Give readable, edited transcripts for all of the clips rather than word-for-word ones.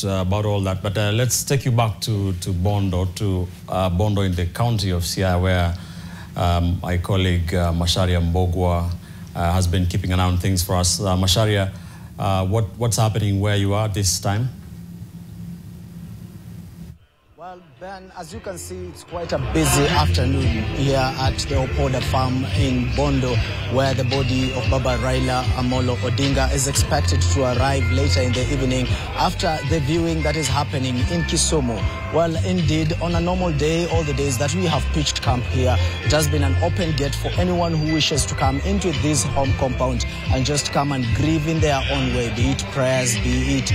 about all that. But let's take you back to Bondo, Bondo in the county of Siaya, where my colleague Macharia Mbogwa has been keeping an eye on things for us. Macharia, what's happening where you are this time? Well, Ben, as you can see, it's quite a busy afternoon here at the Opoda farm in Bondo, where the body of Baba Raila Amolo Odinga is expected to arrive later in the evening after the viewing that is happening in Kisumu. Well, indeed, on a normal day, all the days that we have pitched camp here, it has been an open gate for anyone who wishes to come into this home compound and just come and grieve in their own way, be it prayers, be it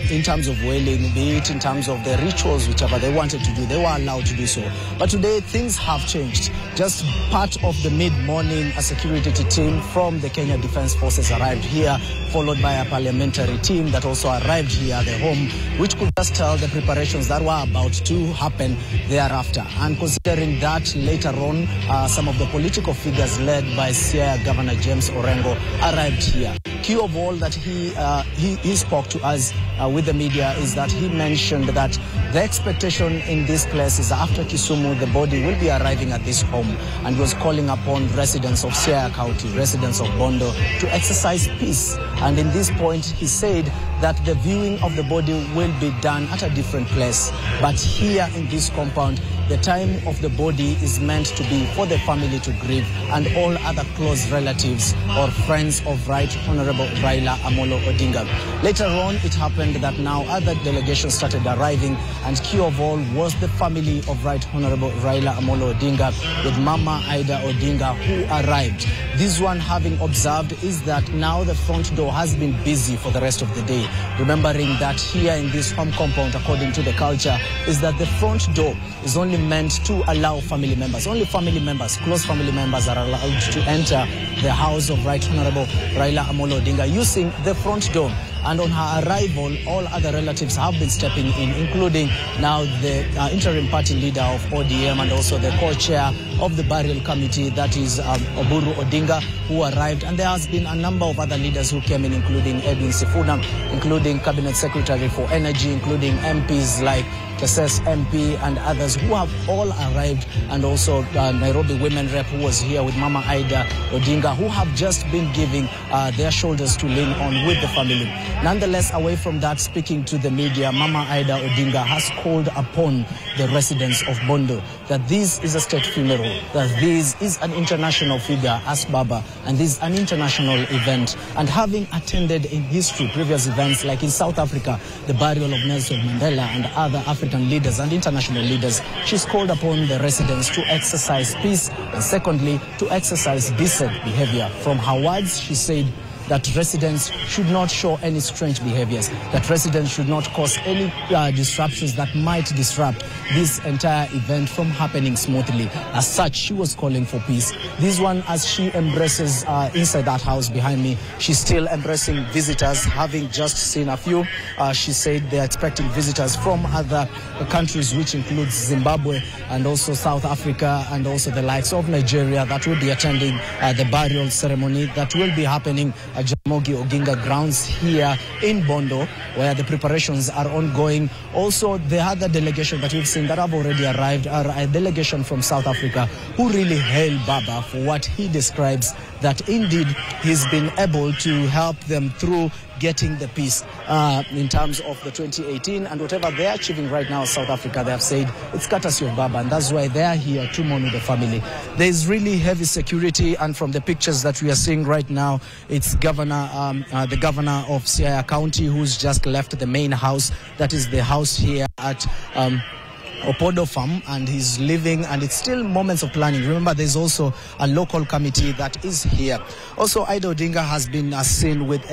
in terms of wailing, be it in terms of the rituals, whichever they wanted to do, they were allowed to do so. But today, things have changed. Just part of the mid-morning, a security team from the Kenya Defence Forces arrived here, followed by a parliamentary team that also arrived here at the home, which could just tell the preparations that were about to happen thereafter. And considering that, later on, some of the political figures led by Siaya Governor James Orengo arrived here. Key of all that he spoke to us with the media is that he mentioned that the expectation in this place is after Kisumu, the body will be arriving at this home, and was calling upon residents of Siaya County, residents of Bondo, to exercise peace. And in this point, he said that the viewing of the body will be done at a different place. But here in this compound, the time of the body is meant to be for the family to grieve and all other close relatives or friends of Right Honorable Raila Amolo Odinga. Later on, it happened that now other delegations started arriving, and key of all was the family of Right Honorable Raila Amolo Odinga with Mama Ida Odinga, who arrived. This one, having observed, is that now the front door has been busy for the rest of the day. Remembering that here in this home compound, according to the culture, is that the front door is only meant to allow family members. Only family members, close family members are allowed to enter the house of Right Honorable Raila Amolo Odinga using the front door. And on her arrival, all other relatives have been stepping in, including now the interim party leader of ODM and also the co-chair of the burial committee, that is Oburu Odinga, who arrived. And there has been a number of other leaders who came in, including Edwin Sifuna, including Cabinet Secretary for Energy, including MPs like Keses MP and others who have all arrived, and also Nairobi Women Rep, who was here with Mama Ida Odinga, who have just been giving their shoulders to lean on with the family. Nonetheless, away from that, speaking to the media, Mama Ida Odinga has called upon the residents of Bondo that this is a state funeral, that this is an international figure as Baba, and this is an international event. And having attended in history previous events like in South Africa, the burial of Nelson Mandela and other African leaders and international leaders, she's called upon the residents to exercise peace, and secondly, to exercise decent behavior. From her words, she said that residents should not show any strange behaviors, that residents should not cause any disruptions that might disrupt this entire event from happening smoothly. As such, she was calling for peace. This one, as she embraces inside that house behind me, she's still embracing visitors, having just seen a few. She said they're expecting visitors from other countries, which includes Zimbabwe and also South Africa and also the likes of Nigeria, that will be attending the burial ceremony that will be happening at Jaramogi Oginga grounds here in Bondo, where the preparations are ongoing. Also, the other delegation that we've seen that have already arrived are a delegation from South Africa who really hail Baba for what he describes, that indeed he's been able to help them through getting the peace in terms of the 2018, and whatever they're achieving right now in South Africa, they have said it's courtesy of Baba, and that's why they're here to mourn with the family. There's really heavy security, and from the pictures that we are seeing right now, it's the governor of Siaya County, who's just left the main house, that is the house here at Opoda farm, and he's leaving, and it's still moments of planning. Remember, there's also a local committee that is here. Also, Ida Odinga has been seen with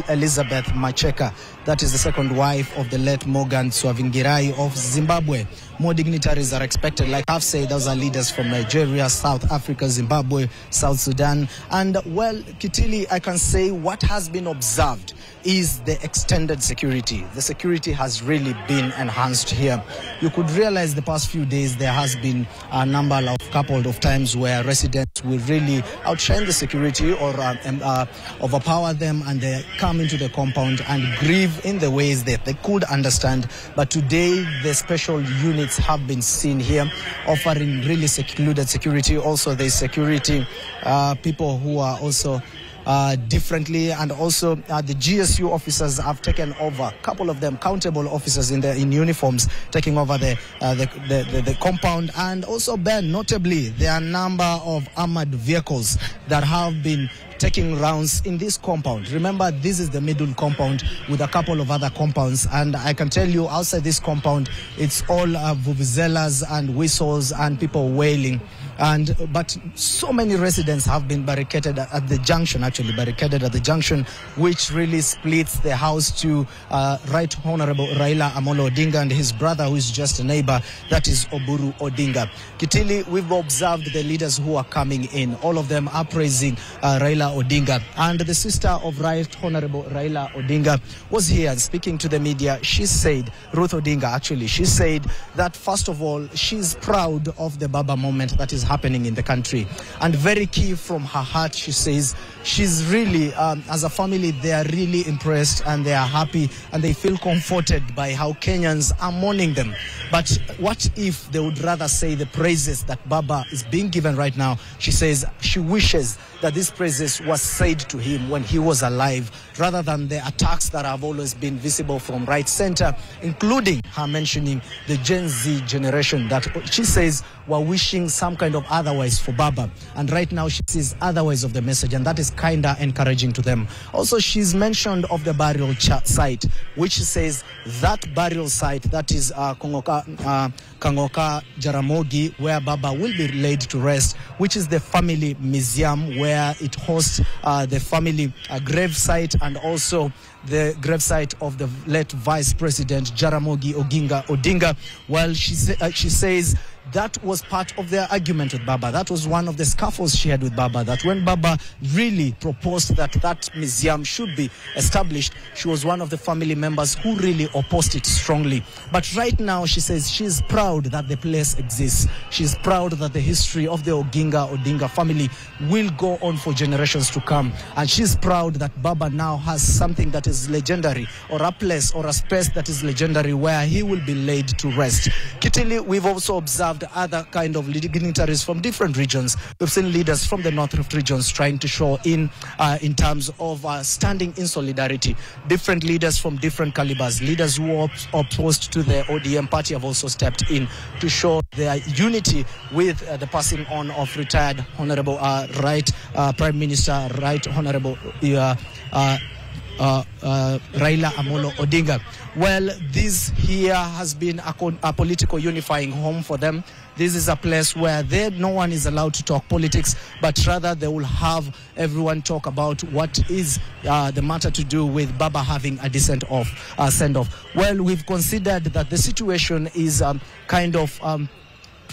Elizabeth Macheka, that is the second wife of the late Morgan Tsvangirai of Zimbabwe. More dignitaries are expected. Like I've said, those are leaders from Nigeria, South Africa, Zimbabwe, South Sudan. And, well, Kitili, I can say what has been observed is the extended security. The security has really been enhanced here. You could realize realized the past few days there has been a couple of times where residents will really outshine the security or overpower them, and they come into the compound and grieve in the ways that they could understand. But today the special units have been seen here offering really secluded security. Also there's security people who are also differently, and also the GSU officers have taken over, a couple of them countable officers in uniforms taking over the compound. And also, Ben, notably there are a number of armored vehicles that have been taking rounds in this compound. Remember, this is the middle compound with a couple of other compounds, and I can tell you outside this compound it's all vuvuzelas and whistles and people wailing. But so many residents have been barricaded at the junction, which really splits the house to Right Honorable Raila Amolo Odinga and his brother, who is just a neighbor, that is Oburu Odinga. Kitili, we've observed the leaders who are coming in. All of them are praising Raila Odinga. And the sister of Right Honorable Raila Odinga was here and speaking to the media. She said, Ruth Odinga actually, she said that first of all, she's proud of the Baba moment that is happening in the country. And very key from her heart, she says, she's really, as a family, they are really impressed and they are happy and they feel comforted by how Kenyans are mourning them. But what if they would rather say the praises that Baba is being given right now? She says she wishes that these praises was said to him when he was alive, rather than the attacks that have always been visible from right center, including her mentioning the Gen Z generation that she says were wishing some kind of otherwise for Baba. And right now she sees otherwise of the message, and that is kind of encouraging to them. Also, she's mentioned of the burial site, which she says that burial site, that is Kangoka Jaramogi, where Baba will be laid to rest, which is the family museum where it hosts the family grave site and also the gravesite of the late Vice President Jaramogi Oginga Odinga. Well, she says that was part of their argument with Baba. That was one of the scuffles she had with Baba, that when Baba really proposed that that museum should be established, she was one of the family members who really opposed it strongly. But right now, she says she's proud that the place exists. She's proud that the history of the Odinga family will go on for generations to come. And she's proud that Baba now has something that is legendary, or a place or a space that is legendary where he will be laid to rest. Kitili, we've also observed other kind of dignitaries from different regions. We've seen leaders from the North Rift regions trying to show in terms of standing in solidarity. Different leaders from different calibers, leaders who are opposed to the ODM party have also stepped in to show their unity with the passing on of retired Honorable Prime Minister Right Honorable Raila Amolo Odinga. Well, this here has been a political unifying home for them. This is a place where no one is allowed to talk politics, but rather they will have everyone talk about what is the matter to do with Baba having a decent send-off. Well, we've considered that the situation is kind of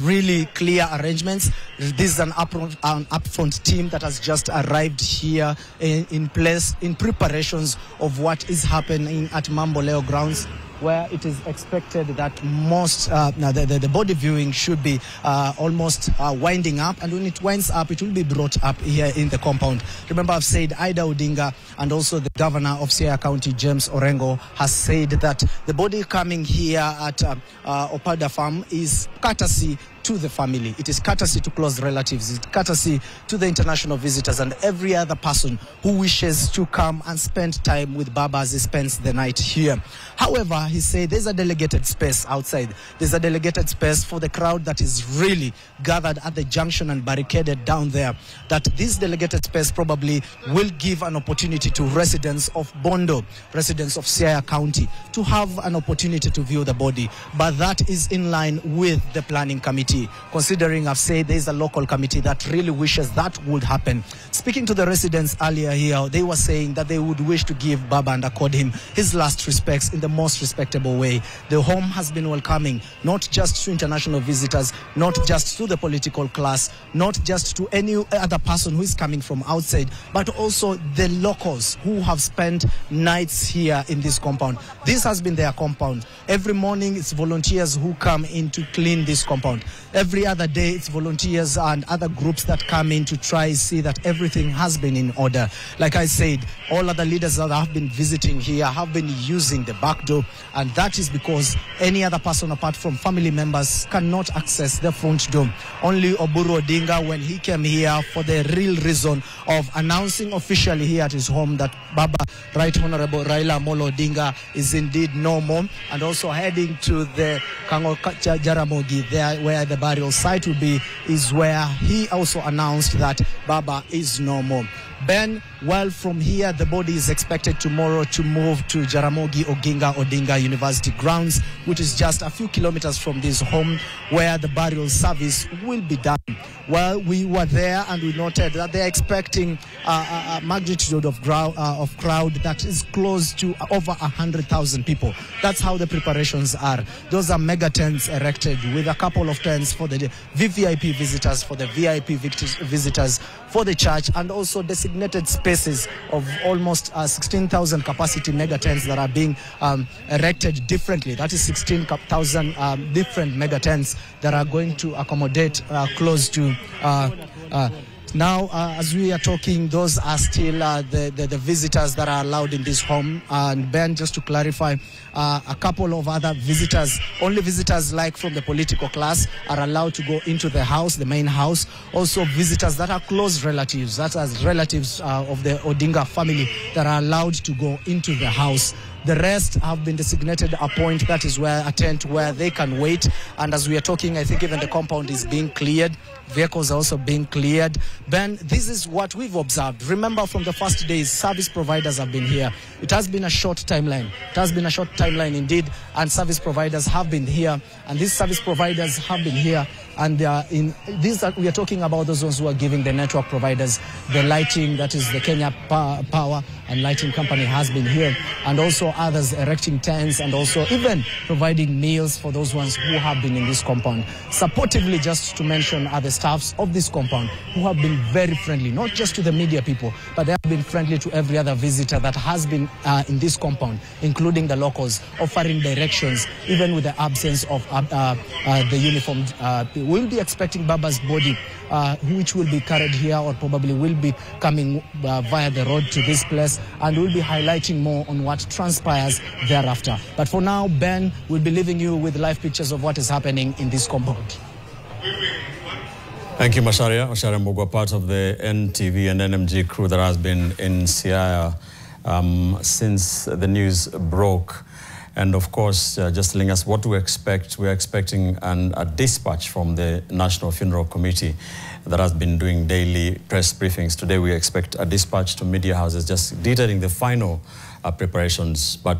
really clear arrangements. This is an upfront team that has just arrived here in place in preparations of what is happening at Mamboleo grounds, where it is expected that most the body viewing should be almost winding up, and when it winds up, it will be brought up here in the compound. Remember, I've said Ida Odinga and also the governor of Siaya County, James Orengo, has said that the body coming here at Opoda farm is courtesy to the family. It is courtesy to close relatives. It's courtesy to the international visitors and every other person who wishes to come and spend time with Baba as he spends the night here. However, he said there's a delegated space outside. There's a delegated space for the crowd that is really gathered at the junction and barricaded down there. That this delegated space probably will give an opportunity to residents of Bondo, residents of Siaya County, to have an opportunity to view the body. But that is in line with the planning committee. committee, considering I've said there's a local committee that really wishes that would happen. Speaking to the residents earlier here, they were saying that they would wish to give Baba and accord him his last respects in the most respectable way. The home has been welcoming not just to international visitors, not just to the political class, not just to any other person who is coming from outside, but also the locals who have spent nights here in this compound. This has been their compound. Every morning it's volunteers who come in to clean this compound. Every other day it's volunteers and other groups that come in to try and see that everything has been in order. Like I said, all other leaders that have been visiting here have been using the back door, and that is because any other person apart from family members cannot access the front door. Only Oburu Odinga, when he came here for the real reason of announcing officially here at his home that Baba, Right Honorable Raila Amolo Odinga, is indeed no more, and also heading to the Jaramogi, there where the burial site will be, is where he also announced that Baba is no more. Ben, well, from here, the body is expected tomorrow to move to Jaramogi Oginga Odinga University grounds, which is just a few kilometers from this home, where the burial service will be done. Well, we were there and we noted that they're expecting a magnitude of crowd that is close to over 100,000 people. That's how the preparations are. Those are mega tents erected with a couple of tents for the VVIP visitors, for the VIP visitors, for the church, and also designated spaces of almost 16,000 capacity mega tents that are being erected differently. That is 16,000 different mega tents that are going to accommodate close to now, as we are talking, those are still the visitors that are allowed in this home. And Ben, just to clarify, a couple of other visitors, only visitors like from the political class, are allowed to go into the house, the main house. Also visitors that are close relatives, that are relatives of the Odinga family, that are allowed to go into the house. The rest have been designated a point, that is where a tent where they can wait. And as we are talking, I think even the compound is being cleared. Vehicles are also being cleared. Ben, this is what we've observed. Remember, from the first days, service providers have been here. It has been a short timeline. It has been a short timeline indeed, and service providers have been here. And these service providers have been here. And we are talking about those ones who are giving the network providers the lighting, that is the Kenya Power and Lighting Company has been here, and also others erecting tents, and also even providing meals for those ones who have been in this compound. Supportively, just to mention, are the staffs of this compound who have been very friendly, not just to the media people, but they have been friendly to every other visitor that has been in this compound, including the locals, offering directions, even with the absence of the uniformed people. We'll be expecting Baba's body, which will be carried here, or probably will be coming via the road to this place, and we'll be highlighting more on what transpires thereafter. But for now, Ben will be leaving you with live pictures of what is happening in this compound. Thank you, Macharia. Macharia Mbogwa, part of the NTV and NMG crew that has been in Siaya since the news broke. And of course, just telling us what to expect. We're expecting a dispatch from the National Funeral Committee that has been doing daily press briefings. Today we expect a dispatch to media houses just detailing the final preparations. But